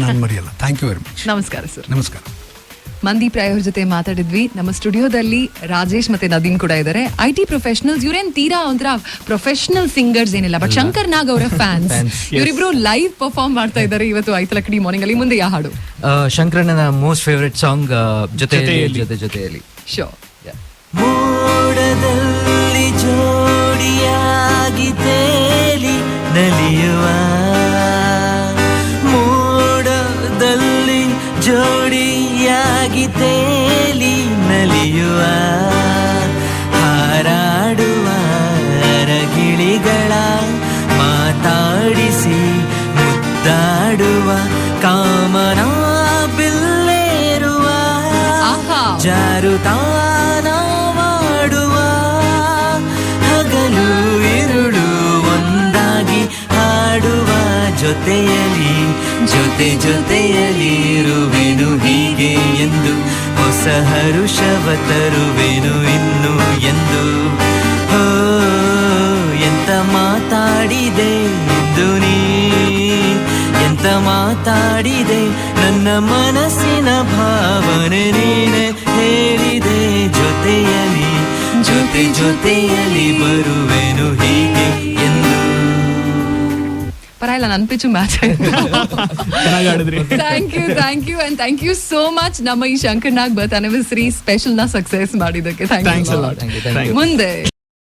ನಾನು ಮರೆಯಲ್ಲ. Thank you very much. ನಮಸ್ಕಾರ ಸರ್. ನಮಸ್ಕಾರ. ಮಂದೀಪ್ ರಾಯ್ ಅವ್ರ ಜೊತೆ ಮಾತಾಡಿದ್ವಿ. ನಮ್ಮ ಸ್ಟುಡಿಯೋದಲ್ಲಿ ರಾಜೇಶ್ ಮತ್ತೆ ನದೀಮ್ ಕೂಡ ಇದ್ದಾರೆ. IT professionals. ಇವ್ರೇನ್ ತೀರಾ ಒಂಥರ ಪ್ರೊಫೆಷನಲ್ ಸಿಂಗರ್ಸ್ ಏನಿಲ್ಲ, ಬಟ್ ಶಂಕರ್ ನಾಗ್ ಅವರ ಫ್ಯಾನ್ಸ್. ಇವರಿಬ್ರು ಲೈವ್ ಪರ್ಫಾರ್ಮ್ ಮಾಡ್ತಾ ಇದ್ದಾರೆ ಇವತ್ತು ಐತಲಕ್ಕಡಿ ಮಾರ್ನಿಂಗ್ ಅಲ್ಲಿ. ಮುಂದೆ ಯಾವ ಹಾಡು? ಶಂಕರಣ್ಣನ ಮೋಸ್ಟ್ ಫೇವರೆಟ್ ಸಾಂಗ್ ಜೊತೆಯಲ್ಲಿ. ಶೋ. ಮೂಡದಲ್ಲಿ ಜೋಡಿಯಾಗಿ ತೇಲಿ ನಲಿಯುವ, ಮೂಡದಲ್ಲಿ ಜೋಡಿಯಾಗಿ ತೇಲಿ ನಲಿಯುವ, ಹಾರಾಡುವ ಅರಗಿಳಿಗಳ ಮಾತಾಡಿಸಿ ಮುದ್ದಾಡುವ, ಕಾಮನ ಬಿಲ್ಲೇರುವ ಜಾರುತಾನ ಮಾಡುವ, ಹಗಲು ಇರುಳು ಒಂದಾಗಿ ಹಾಡುವ, ಜೊತೆಯಲ್ಲಿ ಜೊತೆಯಲ್ಲಿ ಇರುವೆನು ಹೀಗೆ ಎಂದು, ಹೊಸ ಹರುಷವ ತರುವೆನು ಇನ್ನು ಎಂದು. ಹೋ ಎಂತ ಮಾತಾಡಿದೆ ಇಂದು ನೀ, ಎಂತ ಮಾತಾಡಿದೆ, ನನ್ನ ಮನಸ್ಸಿನ ಭಾವನೆ ನೀನೆ ಹೇಳಿದೆ, ಜೊತೆಯಲ್ಲಿ ಜೊತೆಯಲ್ಲಿ ಬರುವೆನು ಹೀಗೆ ಎಂದು. ಪರವಾಗಿಲ್ಲ, ನನ್ನ ಪಿಚ್ಚು ಮ್ಯಾಚ್ ಆಯ್ತು. Thank you and thank you so much. ನಮ್ಮ ಈ Shankar Nag birth anniversary special ನ ಸಕ್ಸೆಸ್ ಮಾಡಿದ್ದಕ್ಕೆ ಥ್ಯಾಂಕ್ ಯು. ಮುಂದೆ